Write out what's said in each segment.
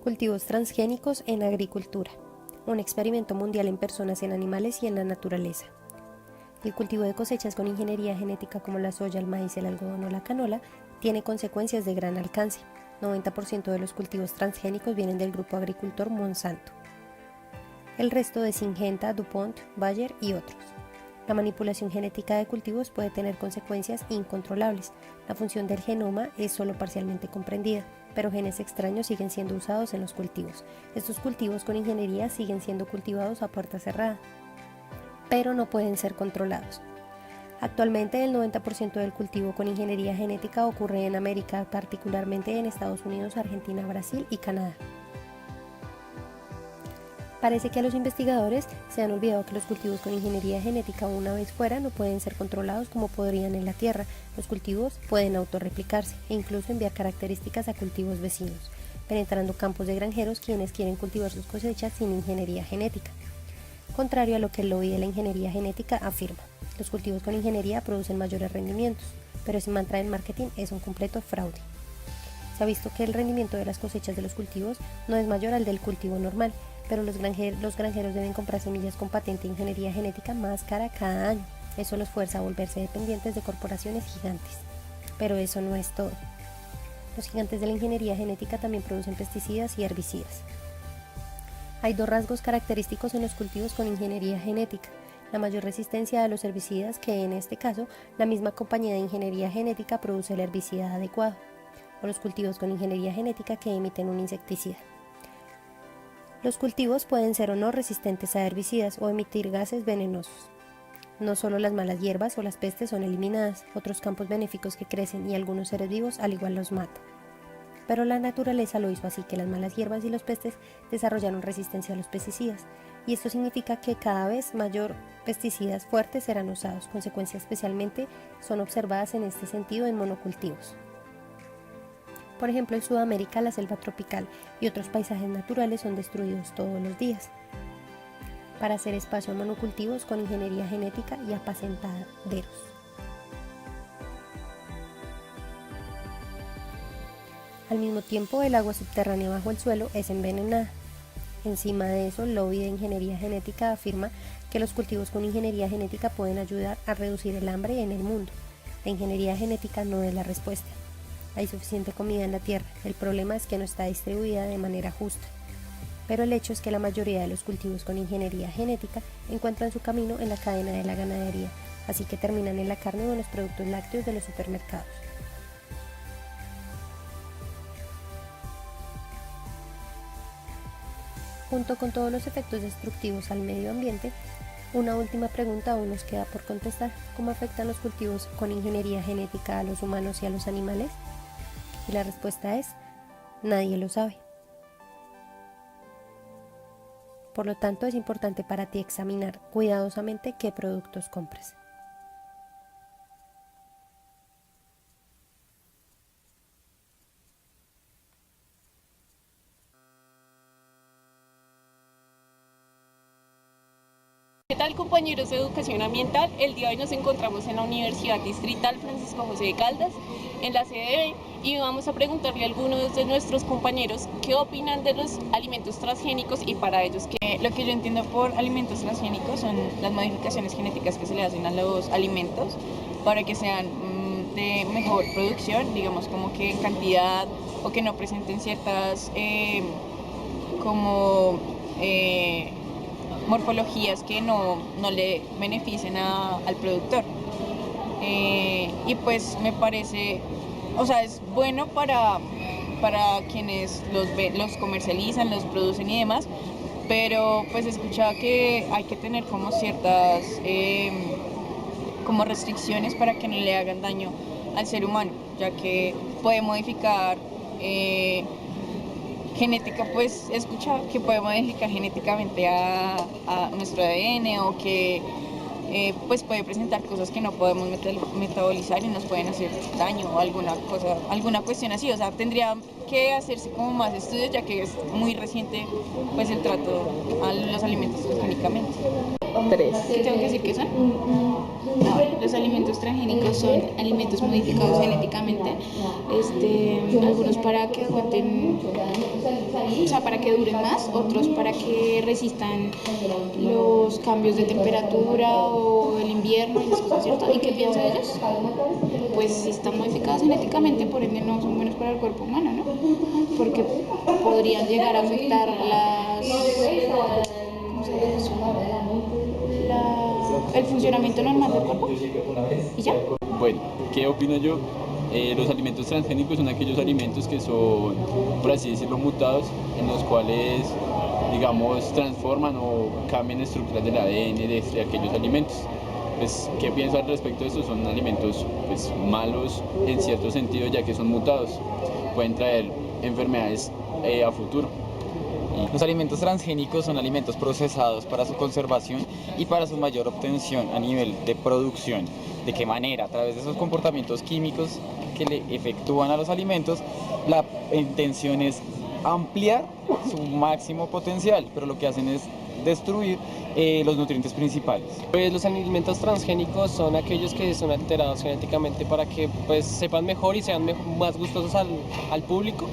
Cultivos transgénicos en agricultura. Un experimento mundial en personas, en animales y en la naturaleza. El cultivo de cosechas con ingeniería genética como la soya, el maíz, el algodón o la canola tiene consecuencias de gran alcance. 90% de los cultivos transgénicos vienen del grupo agricultor Monsanto. El resto de Syngenta, DuPont, Bayer y otros. La manipulación genética de cultivos puede tener consecuencias incontrolables. La función del genoma es solo parcialmente comprendida, pero genes extraños siguen siendo usados en los cultivos. Estos cultivos con ingeniería siguen siendo cultivados a puerta cerrada, pero no pueden ser controlados. Actualmente el 90% del cultivo con ingeniería genética ocurre en América, particularmente en Estados Unidos, Argentina, Brasil y Canadá. Parece que a los investigadores se han olvidado que los cultivos con ingeniería genética una vez fuera no pueden ser controlados como podrían en la tierra. Los cultivos pueden autorreplicarse e incluso enviar características a cultivos vecinos, penetrando campos de granjeros quienes quieren cultivar sus cosechas sin ingeniería genética. Contrario a lo que el lobby de la ingeniería genética afirma, los cultivos con ingeniería producen mayores rendimientos, pero ese mantra del marketing es un completo fraude. Se ha visto que el rendimiento de las cosechas de los cultivos no es mayor al del cultivo normal, pero los granjeros deben comprar semillas con patente de ingeniería genética más cara cada año. Eso los fuerza a volverse dependientes de corporaciones gigantes. Pero eso no es todo. Los gigantes de la ingeniería genética también producen pesticidas y herbicidas. Hay dos rasgos característicos en los cultivos con ingeniería genética: la mayor resistencia a los herbicidas, que en este caso la misma compañía de ingeniería genética produce el herbicida adecuado, o los cultivos con ingeniería genética que emiten un insecticida. Los cultivos pueden ser o no resistentes a herbicidas o emitir gases venenosos. No solo las malas hierbas o las pestes son eliminadas, otros campos benéficos que crecen y algunos seres vivos al igual los matan. Pero la naturaleza lo hizo así que las malas hierbas y los pestes desarrollaron resistencia a los pesticidas, y esto significa que cada vez mayor pesticidas fuertes serán usados. Consecuencias especialmente son observadas en este sentido en monocultivos. Por ejemplo, en Sudamérica, la selva tropical y otros paisajes naturales son destruidos todos los días para hacer espacio a monocultivos con ingeniería genética y apacentaderos. Al mismo tiempo, el agua subterránea bajo el suelo es envenenada. Encima de eso, el lobby de ingeniería genética afirma que los cultivos con ingeniería genética pueden ayudar a reducir el hambre en el mundo. La ingeniería genética no es la respuesta. Hay suficiente comida en la tierra, el problema es que no está distribuida de manera justa. Pero el hecho es que la mayoría de los cultivos con ingeniería genética encuentran su camino en la cadena de la ganadería, así que terminan en la carne o en los productos lácteos de los supermercados. Junto con todos los efectos destructivos al medio ambiente, una última pregunta aún nos queda por contestar: ¿cómo afectan los cultivos con ingeniería genética a los humanos y a los animales? Y la respuesta es: nadie lo sabe. Por lo tanto, es importante para ti examinar cuidadosamente qué productos compras. ¿Qué tal, compañeros de Educación Ambiental? El día de hoy nos encontramos en la Universidad Distrital Francisco José de Caldas, en la sede B, y vamos a preguntarle a algunos de nuestros compañeros qué opinan de los alimentos transgénicos y para ellos qué. Lo que yo entiendo por alimentos transgénicos son las modificaciones genéticas que se le hacen a los alimentos para que sean de mejor producción, digamos como que en cantidad, o que no presenten ciertas morfologías que no le beneficien al productor. Y pues me parece, o sea, es bueno para quienes los comercializan, los producen y demás, pero pues he escuchado que hay que tener como ciertas como restricciones para que no le hagan daño al ser humano, ya que puede modificar genética. Pues he escuchado que puede modificar genéticamente a nuestro ADN, o que pues puede presentar cosas que no podemos metabolizar y nos pueden hacer daño o alguna cuestión así. O sea, tendría que hacerse como más estudios, ya que es muy reciente pues el trato a los alimentos transgénicamente. 3. ¿Qué tengo que decir que son? Los alimentos transgénicos son alimentos modificados genéticamente, algunos para que aguanten, o sea, para que duren más, otros para que resistan los cambios de temperatura o el invierno y esas cosas, ¿cierto? ¿Y qué piensan ellos? Pues si están modificados genéticamente, por ende no son buenos para el cuerpo humano, ¿no? Porque podrían llegar a afectar ¿cómo se dice eso? El funcionamiento normal del cuerpo. ¿Y ya? Bueno, ¿qué opino yo? Los alimentos transgénicos son aquellos alimentos que son, por así decirlo, mutados, en los cuales, digamos, transforman o cambian estructuras del ADN de aquellos alimentos. Pues, ¿qué pienso al respecto de esto? Son alimentos pues, malos en cierto sentido, ya que son mutados. Pueden traer enfermedades a futuro. Los alimentos transgénicos son alimentos procesados para su conservación y para su mayor obtención a nivel de producción. ¿De qué manera? A través de esos comportamientos químicos que le efectúan a los alimentos, la intención es ampliar su máximo potencial, pero lo que hacen es destruir los nutrientes principales. Pues los alimentos transgénicos son aquellos que son alterados genéticamente para que pues sepan mejor y sean más gustosos al público.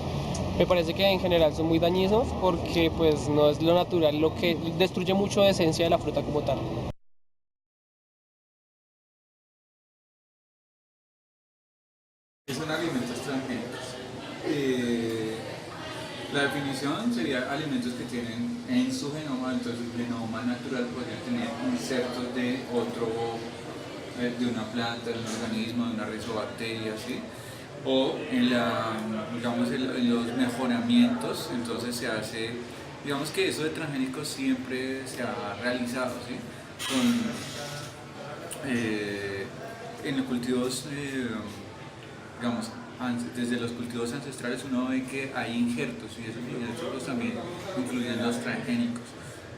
Me parece que en general son muy dañinos porque pues no es lo natural, lo que destruye mucho de esencia de la fruta como tal. ¿Qué son alimentos transgénicos? La definición sería alimentos que tienen en su genoma, entonces el genoma natural podría tener insertos de otro, de una planta, de un organismo, de una rizobacteria, ¿sí? O digamos, en los mejoramientos, entonces se hace, digamos que eso de transgénicos siempre se ha realizado, ¿sí? En los cultivos, digamos, desde los cultivos ancestrales uno ve que hay injertos y esos injertos también incluyen los transgénicos.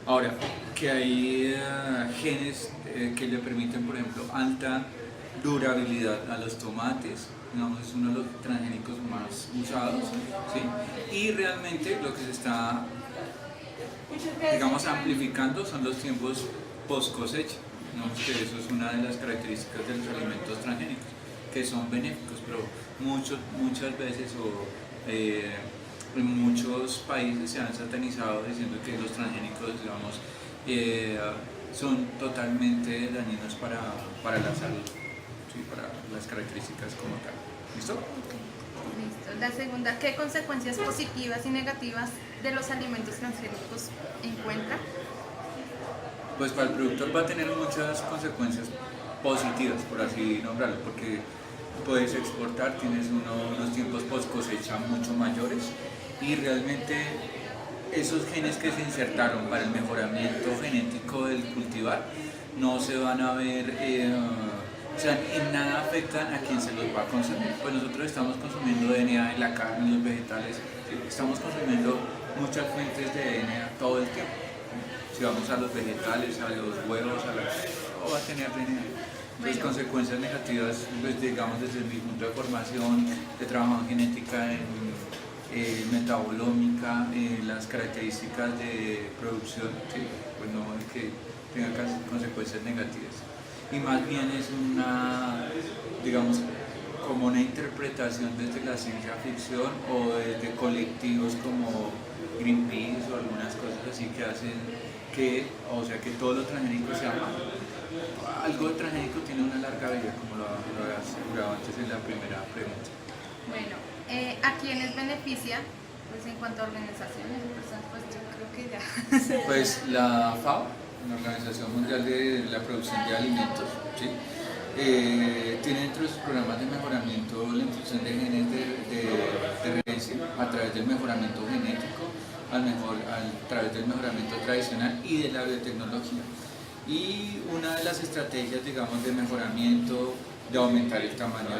Ahora, que hay genes que le permiten, por ejemplo, alta durabilidad a los tomates, digamos, es uno de los transgénicos más usados, ¿sí? Y realmente lo que se está, digamos, amplificando son los tiempos post cosecha, ¿no? Que eso es una de las características de los alimentos transgénicos, que son benéficos, pero muchas veces en muchos países se han satanizado diciendo que los transgénicos, digamos, son totalmente dañinos para la salud, ¿sí? Para las características como tal. ¿Listo? Listo. La segunda, ¿qué consecuencias positivas y negativas de los alimentos transgénicos encuentra? Pues para el productor va a tener muchas consecuencias positivas, por así nombrarlo, porque puedes exportar, tienes unos tiempos post cosecha mucho mayores y realmente esos genes que se insertaron para el mejoramiento genético del cultivar no se van a ver, o sea, en nada afectan a quien se los va a consumir. Pues nosotros estamos consumiendo DNA en la carne, en los vegetales, ¿sí? Estamos consumiendo muchas fuentes de DNA todo el tiempo. Si vamos a los vegetales, a los huevos, todo va a tener DNA. Entonces, consecuencias negativas, pues, digamos, desde mi punto de formación, he trabajado en genética, en metabolómica, las características de producción, ¿sí? Pues no es que tenga consecuencias negativas. Y más bien es una, digamos, como una interpretación desde la ciencia ficción o desde colectivos como Greenpeace o algunas cosas así que hacen que, o sea, que todo lo transgénico sea malo. Algo transgénico tiene una larga vida, como lo había asegurado antes en la primera pregunta. Bueno, ¿a quiénes beneficia? Pues en cuanto a organizaciones, pues yo creo que ya. Pues la FAO, la Organización Mundial de la Producción de Alimentos, ¿sí? Tiene entre sus programas de mejoramiento la introducción de genes de herencia a través del mejoramiento genético, a través del mejoramiento tradicional y de la biotecnología. Y una de las estrategias, digamos, de mejoramiento, de aumentar el tamaño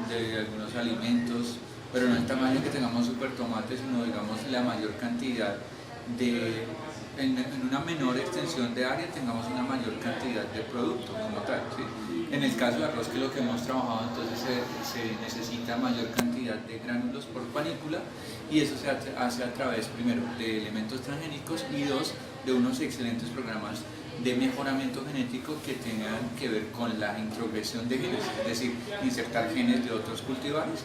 de algunos alimentos, pero no el tamaño que tengamos super tomates, sino, digamos, la mayor cantidad en una menor extensión de área tengamos una mayor cantidad de producto como tal, ¿sí? En el caso de arroz, que es lo que hemos trabajado, entonces se necesita mayor cantidad de gránulos por panícula y eso se hace a través, primero, de elementos transgénicos y dos, de unos excelentes programas de mejoramiento genético que tengan que ver con la introgresión de genes, es decir, insertar genes de otros cultivares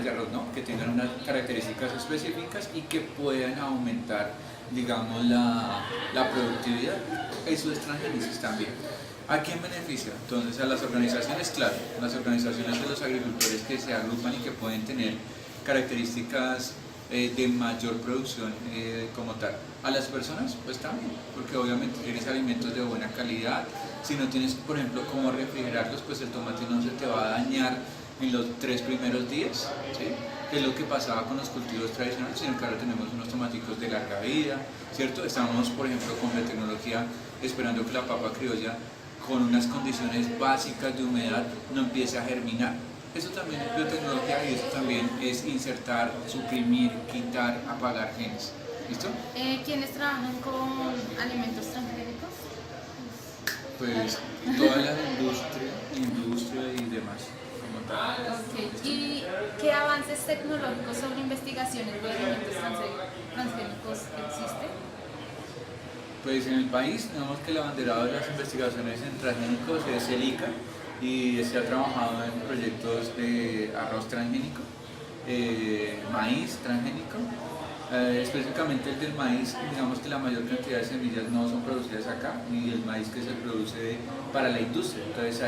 de arroz, ¿no? Que tengan unas características específicas y que puedan aumentar, digamos, la productividad. Eso es transgénesis también. ¿A quién beneficia? Entonces a las organizaciones, claro, las organizaciones de los agricultores que se agrupan y que pueden tener características de mayor producción como tal. A las personas, pues también, porque obviamente tienes alimentos de buena calidad. Si no tienes, por ejemplo, cómo refrigerarlos, pues el tomate no se te va a dañar en los 3 primeros días, ¿sí? Que es lo que pasaba con los cultivos tradicionales, sino que ahora tenemos unos tomaticos de larga vida, ¿cierto? Estamos, por ejemplo, con la tecnología esperando que la papa criolla, con unas condiciones básicas de humedad, no empiece a germinar. Eso también es biotecnología y eso también es insertar, suprimir, quitar, apagar genes. ¿Listo? ¿Quiénes trabajan con alimentos transgénicos? Pues toda la industria y demás. Okay. ¿Y qué avances tecnológicos sobre investigaciones de alimentos transgénicos existen? Pues en el país, digamos que el abanderado de las investigaciones en transgénicos es el ICA y se ha trabajado en proyectos de arroz transgénico, maíz transgénico, específicamente el del maíz, digamos que la mayor cantidad de semillas no son producidas acá y el maíz que se produce para la industria, entonces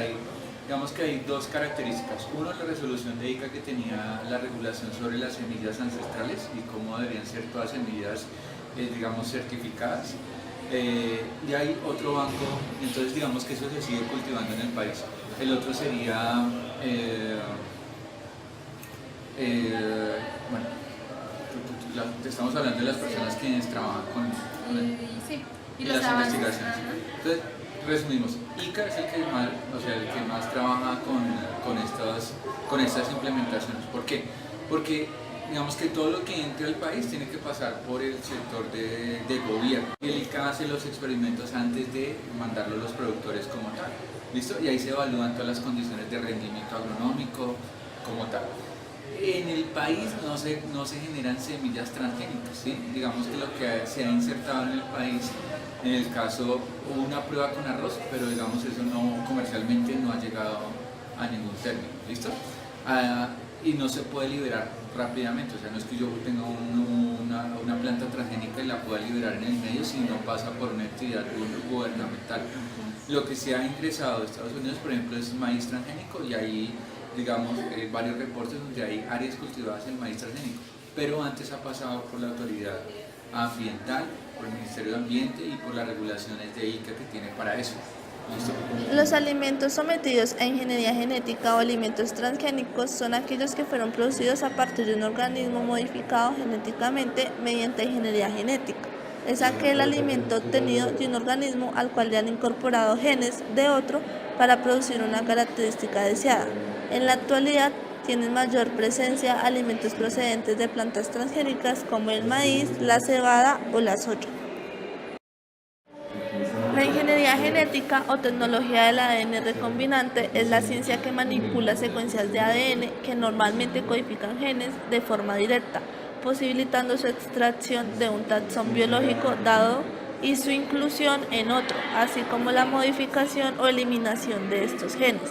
digamos que hay dos características. Uno, la resolución de ICA que tenía la regulación sobre las semillas ancestrales y cómo deberían ser todas semillas, digamos, certificadas. Y hay otro banco, entonces digamos que eso se sigue cultivando en el país. El otro sería, bueno, estamos hablando de las personas quienes trabajan con sí. ¿Y las avances? investigaciones. Entonces, resumimos, ICA es el que más trabaja con estas implementaciones. ¿Por qué? Porque digamos que todo lo que entre al país tiene que pasar por el sector de gobierno. Y el ICA hace los experimentos antes de mandarlo a los productores como tal. ¿Listo? Y ahí se evalúan todas las condiciones de rendimiento agronómico como tal. En el país no se generan semillas transgénicas, ¿sí? Digamos que lo que se ha insertado en el país, en el caso hubo una prueba con arroz, pero digamos eso no comercialmente no ha llegado a ningún término, ¿listo? Y no se puede liberar rápidamente, o sea, no es que yo tenga una planta transgénica y la pueda liberar en el medio si no pasa por una entidad gubernamental. Lo que se ha ingresado a Estados Unidos, por ejemplo, es maíz transgénico y ahí, digamos, varios reportes donde hay áreas cultivadas en maíz transgénico, pero antes ha pasado por la autoridad ambiental, por el Ministerio de Ambiente y por las regulaciones de ICA que tiene para eso. ¿Listo? Los alimentos sometidos a ingeniería genética o alimentos transgénicos son aquellos que fueron producidos a partir de un organismo modificado genéticamente mediante ingeniería genética. Es aquel alimento obtenido de un organismo al cual le han incorporado genes de otro para producir una característica deseada. En la actualidad tienen mayor presencia alimentos procedentes de plantas transgénicas como el maíz, la cebada o la soya. La ingeniería genética o tecnología del ADN recombinante es la ciencia que manipula secuencias de ADN que normalmente codifican genes de forma directa, posibilitando su extracción de un taxón biológico dado y su inclusión en otro, así como la modificación o eliminación de estos genes.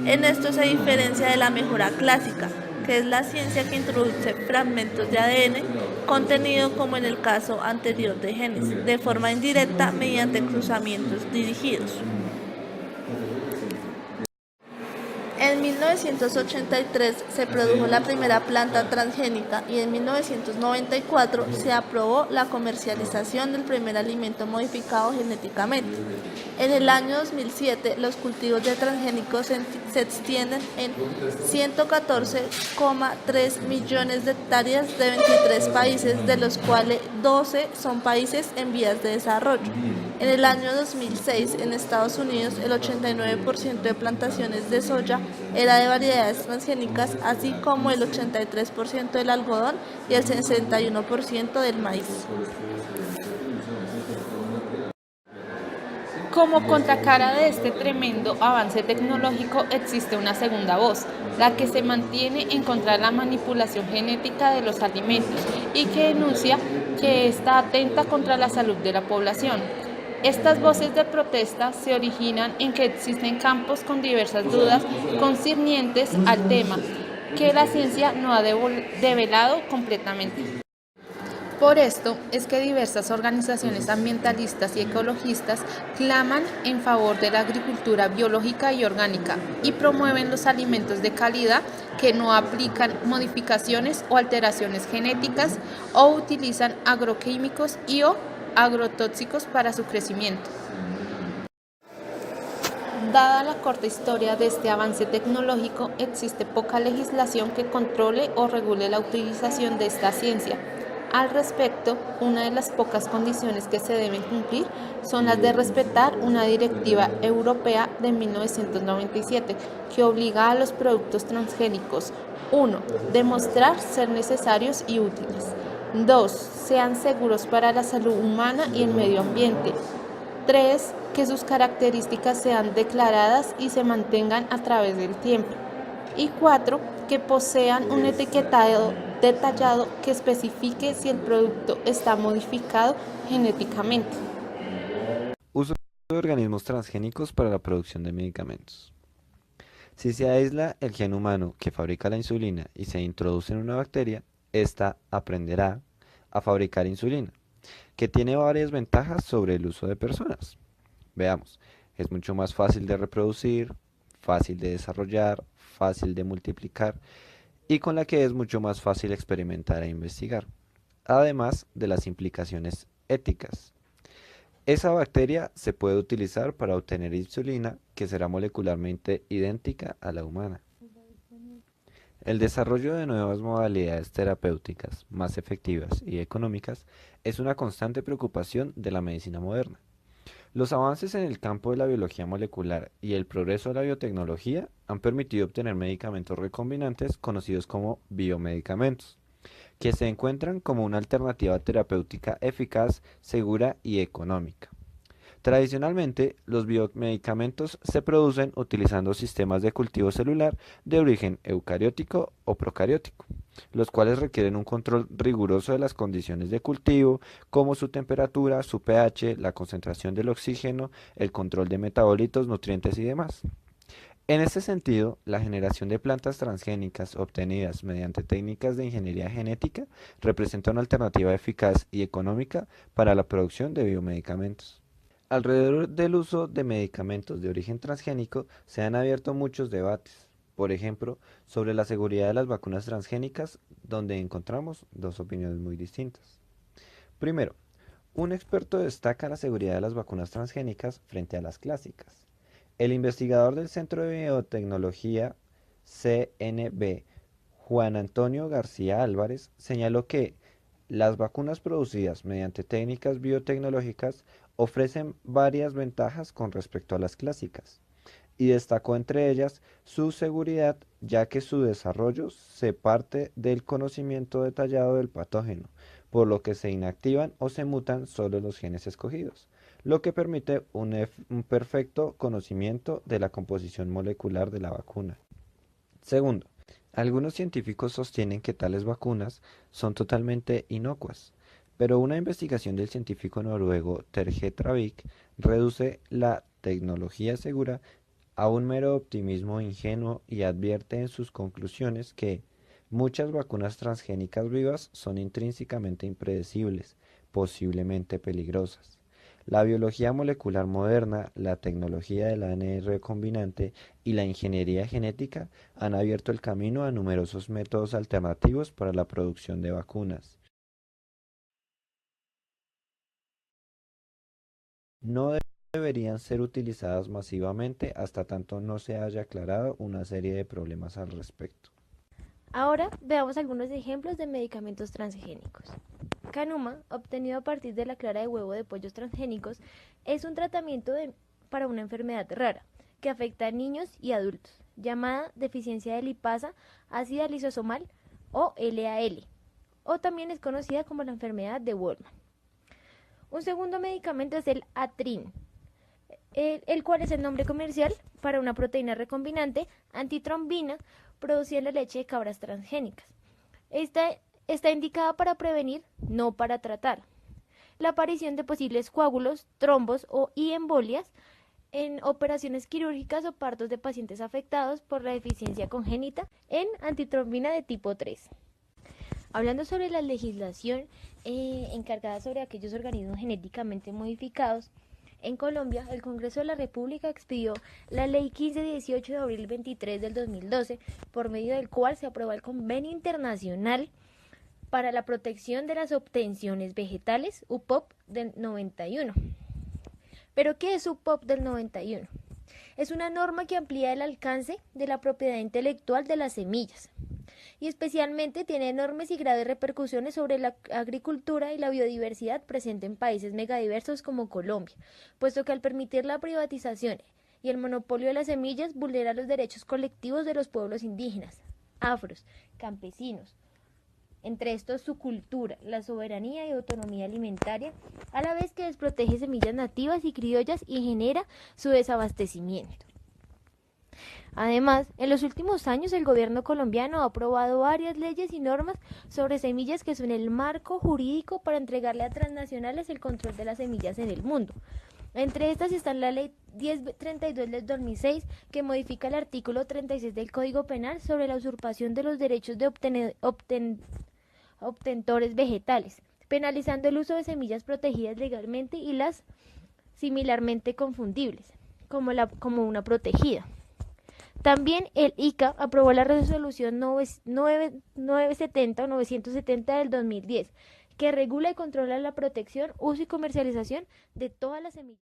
En esto se diferencia de la mejora clásica, que es la ciencia que introduce fragmentos de ADN contenido como en el caso anterior de genes, de forma indirecta mediante cruzamientos dirigidos. En 1983 se produjo la primera planta transgénica y en 1994 se aprobó la comercialización del primer alimento modificado genéticamente. En el año 2007 los cultivos de transgénicos se extienden en 114,3 millones de hectáreas de 23 países, de los cuales 12 son países en vías de desarrollo. En el año 2006 en Estados Unidos el 89% de plantaciones de soya era de variedades transgénicas, así como el 83% del algodón y el 61% del maíz. Como contracara de este tremendo avance tecnológico existe una segunda voz, la que se mantiene en contra de la manipulación genética de los alimentos y que denuncia que está atenta contra la salud de la población. Estas voces de protesta se originan en que existen campos con diversas dudas concernientes al tema, que la ciencia no ha develado completamente. Por esto es que diversas organizaciones ambientalistas y ecologistas claman en favor de la agricultura biológica y orgánica y promueven los alimentos de calidad que no aplican modificaciones o alteraciones genéticas o utilizan agroquímicos o agrotóxicos para su crecimiento. Dada la corta historia de este avance tecnológico, existe poca legislación que controle o regule la utilización de esta ciencia. Al respecto, una de las pocas condiciones que se deben cumplir son las de respetar una directiva europea de 1997 que obliga a los productos transgénicos: 1. Demostrar ser necesarios y útiles. 2. Sean seguros para la salud humana y el medio ambiente. 3. Que sus características sean declaradas y se mantengan a través del tiempo. Y 4. Que posean un etiquetado detallado que especifique si el producto está modificado genéticamente. Uso de organismos transgénicos para la producción de medicamentos. Si se aísla el gen humano que fabrica la insulina y se introduce en una bacteria, ésta aprenderá a fabricar insulina, que tiene varias ventajas sobre el uso de personas. Veamos, es mucho más fácil de reproducir, fácil de desarrollar, fácil de multiplicar y con la que es mucho más fácil experimentar e investigar, además de las implicaciones éticas. Esa bacteria se puede utilizar para obtener insulina que será molecularmente idéntica a la humana. El desarrollo de nuevas modalidades terapéuticas más efectivas y económicas es una constante preocupación de la medicina moderna. Los avances en el campo de la biología molecular y el progreso de la biotecnología han permitido obtener medicamentos recombinantes conocidos como biomedicamentos, que se encuentran como una alternativa terapéutica eficaz, segura y económica. Tradicionalmente, los biomedicamentos se producen utilizando sistemas de cultivo celular de origen eucariótico o procariótico, los cuales requieren un control riguroso de las condiciones de cultivo, como su temperatura, su pH, la concentración del oxígeno, el control de metabolitos, nutrientes y demás. En este sentido, la generación de plantas transgénicas obtenidas mediante técnicas de ingeniería genética representa una alternativa eficaz y económica para la producción de biomedicamentos. Alrededor del uso de medicamentos de origen transgénico se han abierto muchos debates, por ejemplo, sobre la seguridad de las vacunas transgénicas, donde encontramos dos opiniones muy distintas. Primero, un experto destaca la seguridad de las vacunas transgénicas frente a las clásicas. El investigador del Centro de Biotecnología CNB, Juan Antonio García Álvarez, señaló que las vacunas producidas mediante técnicas biotecnológicas ofrecen varias ventajas con respecto a las clásicas, y destacó entre ellas su seguridad, ya que su desarrollo se parte del conocimiento detallado del patógeno, por lo que se inactivan o se mutan solo los genes escogidos, lo que permite un perfecto conocimiento de la composición molecular de la vacuna. Segundo, algunos científicos sostienen que tales vacunas son totalmente inocuas, pero una investigación del científico noruego Terje Travik reduce la tecnología segura a un mero optimismo ingenuo y advierte en sus conclusiones que muchas vacunas transgénicas vivas son intrínsecamente impredecibles, posiblemente peligrosas. La biología molecular moderna, la tecnología del ADN recombinante y la ingeniería genética han abierto el camino a numerosos métodos alternativos para la producción de vacunas. No deberían ser utilizadas masivamente hasta tanto no se haya aclarado una serie de problemas al respecto. Ahora veamos algunos ejemplos de medicamentos transgénicos. Canuma, obtenido a partir de la clara de huevo de pollos transgénicos, es un tratamiento para una enfermedad rara que afecta a niños y adultos, llamada deficiencia de lipasa ácida lisosomal o LAL, o también es conocida como la enfermedad de Wolman. Un segundo medicamento es el Atrin, el cual es el nombre comercial para una proteína recombinante antitrombina producida en la leche de cabras transgénicas. Esta está indicada para prevenir, no para tratar, la aparición de posibles coágulos, trombos y embolias en operaciones quirúrgicas o partos de pacientes afectados por la deficiencia congénita en antitrombina de tipo 3. Hablando sobre la legislación encargada sobre aquellos organismos genéticamente modificados, en Colombia, el Congreso de la República expidió la Ley 1518 de abril 23 del 2012, por medio del cual se aprueba el Convenio Internacional para la Protección de las Obtenciones Vegetales, UPOV, del 91. ¿Pero qué es UPOV del 91? Es una norma que amplía el alcance de la propiedad intelectual de las semillas y especialmente tiene enormes y graves repercusiones sobre la agricultura y la biodiversidad presente en países megadiversos como Colombia, puesto que al permitir la privatización y el monopolio de las semillas vulnera los derechos colectivos de los pueblos indígenas, afros, campesinos, entre estos su cultura, la soberanía y autonomía alimentaria, a la vez que desprotege semillas nativas y criollas y genera su desabastecimiento. Además, en los últimos años el gobierno colombiano ha aprobado varias leyes y normas sobre semillas que son el marco jurídico para entregarle a transnacionales el control de las semillas en el mundo. Entre estas están la Ley 1032 del 2006, que modifica el artículo 36 del Código Penal sobre la usurpación de los derechos de obtentores vegetales, penalizando el uso de semillas protegidas legalmente y las similarmente confundibles, como una protegida. También el ICA aprobó la resolución 970 o 970 del 2010, que regula y controla la protección, uso y comercialización de todas las semillas.